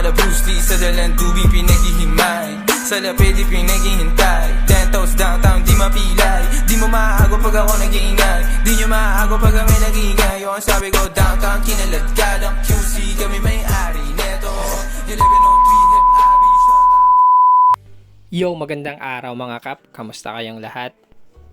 mala Bruce Lee sa dalang tubig pinaghihimay, sa lapid di pinaghihintay. 10 toes downtown di mapilay, di mo maago pag ako nag-iingay, di nyo maago pag kami nag-iingay. Yung sabi ko downtown kinalad ka ng QC, kami may-ari neto 1103 hip Abby Shota. Yo, magandang araw mga kap, kamusta kayong lahat?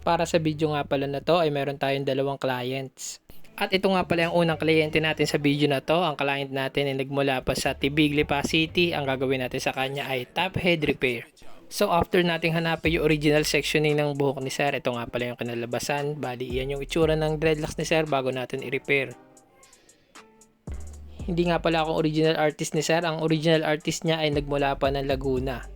Para sa video nga pala na to ay meron tayong dalawang clients. At ito nga pala yung unang kliyente natin sa video na to. Ang client natin ay nagmula pa sa Tibiglipa City. Ang gagawin natin sa kanya ay top head repair. So after nating hanapin yung original sectioning ng buhok ni sir, ito nga pala yung kinalabasan. Bali iyan yung itsura ng dreadlocks ni sir bago natin i-repair. Hindi nga pala akong original artist ni sir. Ang original artist niya ay nagmula pa ng Laguna.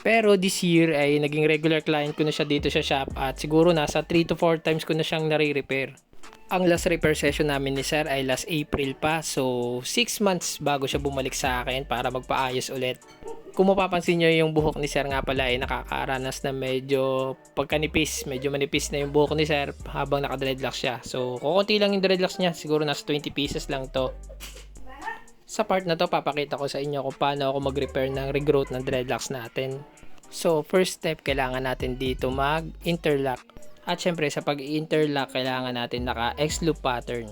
Pero this year ay naging regular client ko na siya dito sa shop at siguro nasa 3 to 4 times ko na siyang nare-repair. Ang last repair session namin ni sir ay last April pa, so 6 months bago siya bumalik sa akin para magpaayos ulit. Kung mapapansin nyo yung buhok ni sir nga pala ay nakakaranas na medyo pagkanipis, medyo manipis na yung buhok ni sir habang naka-dreadlocks siya. So kukunti lang yung dreadlocks niya, siguro nasa 20 pieces lang to. Sa part na to papakita ko sa inyo kung paano ako mag-repair ng regrowth ng dreadlocks natin. So first step, kailangan natin dito mag-interlock. At syempre sa pag-interlock kailangan natin naka-X loop pattern.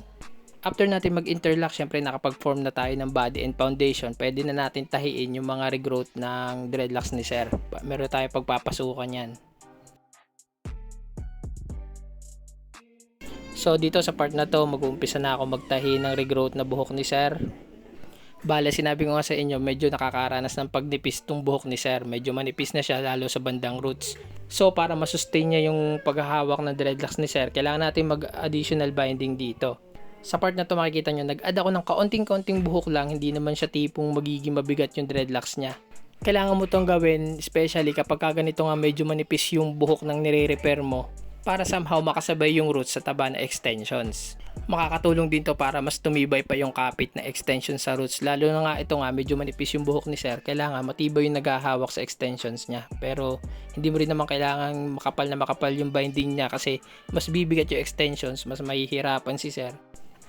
After natin mag-interlock, syempre nakapag-form na tayo ng body and foundation. Pwede na natin tahiin yung mga regrowth ng dreadlocks ni sir. Meron tayong pagpapasukan yan. So dito sa part na to, mag-uumpisa na ako magtahi ng regrowth na buhok ni sir. Bale, sinabi ko nga sa inyo, medyo nakakaranas ng pagnipis tong buhok ni sir. Medyo manipis na siya lalo sa bandang roots. So, para masustain niya yung paghahawak ng dreadlocks ni sir, kailangan natin mag-additional binding dito. Sa part na to makikita nyo, nag-add ako ng kaunting-kaunting buhok lang. Hindi naman siya tipong magiging mabigat yung dreadlocks niya. Kailangan mo itong gawin, especially kapag ganito nga medyo manipis yung buhok ng nire-repair mo, para somehow makasabay yung roots sa taba na extensions. Makakatulong din to para mas tumibay pa yung kapit na extension sa roots. Lalo na nga ito nga medyo manipis yung buhok ni sir, kailangan matibay yung naghahawak sa extensions niya. Pero hindi mo rin naman kailangan makapal na makapal yung binding niya kasi mas bibigat yung extensions, mas mahihirapan si sir.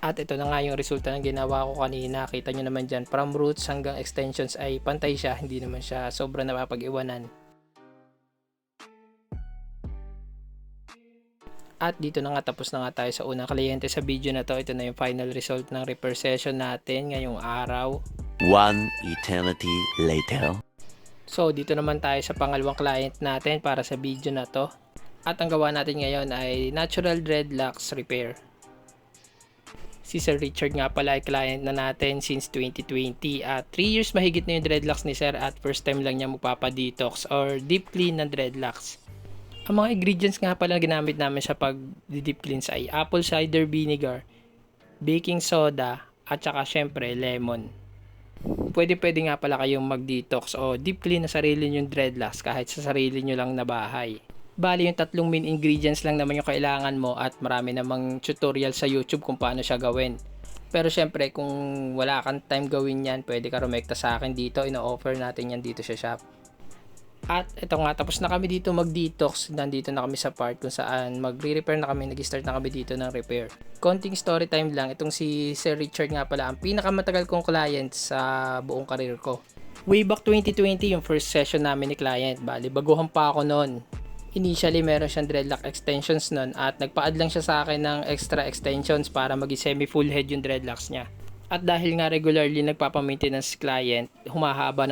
At ito na nga yung resulta ng ginawa ko kanina. Kita nyo naman dyan, from roots hanggang extensions ay pantay siya, hindi naman siya sobrang napapag-iwanan. At dito na nga, tapos na nga tayo sa unang kliyente sa video na to. Ito na yung final result ng repair session natin ngayong araw. One eternity later. So dito naman tayo sa pangalawang client natin para sa video na to. At ang gawa natin ngayon ay natural dreadlocks repair. Si Sir Richard nga pala ay client na natin since 2020 at 3 years mahigit na yung dreadlocks ni sir at first time lang niya magpapadetox or deep clean ng dreadlocks. Ang mga ingredients nga pala ginamit namin sa pag-deep cleanse ay apple cider vinegar, baking soda, at saka syempre lemon. Pwede nga pala kayong mag-detox o deep clean na sarili nyo yung dreadlocks kahit sa sarili nyo lang na bahay. Bali yung tatlong main ingredients lang naman yung kailangan mo at marami namang tutorial sa YouTube kung paano siya gawin. Pero syempre kung wala kang time gawin yan, pwede ka rumekta sa akin dito, ino-offer natin yan dito sa shop. At ito nga, tapos na kami dito mag-detox. Nandito na kami sa part kung saan magre-repair na kami. Nag-start na kami dito ng repair. Konting story time lang. Itong si Sir Richard nga pala, ang pinakamatagal kong client sa buong career ko. Way back 2020 yung first session namin ni client. Bali, baguhan pa ako noon. Initially, meron siyang dreadlock extensions noon at nagpa-add lang siya sa akin ng extra extensions para maging semi-full head yung dreadlocks niya. At dahil nga regularly nagpapamaintenance client, humahaba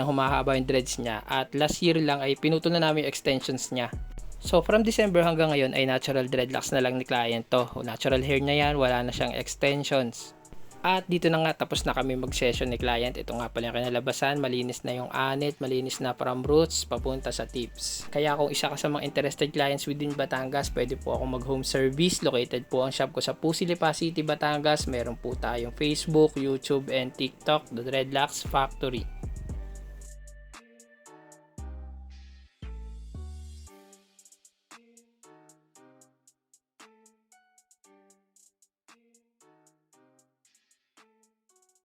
yung dreads niya. At last year lang ay pinutol na namin yung extensions niya. So from December hanggang ngayon ay natural dreadlocks na lang ni client to. Natural hair niya yan, wala na siyang extensions. At dito na nga, tapos na kami mag-session ni client. Ito nga pala yung kinalabasan, malinis na yung anit, malinis na from roots, papunta sa tips. Kaya kung isa ka sa mga interested clients within Batangas, pwede po ako mag-home service. Located po ang shop ko sa Pusilipa City, Batangas. Meron po tayong Facebook, YouTube, and TikTok, The Dreadlocks Factory.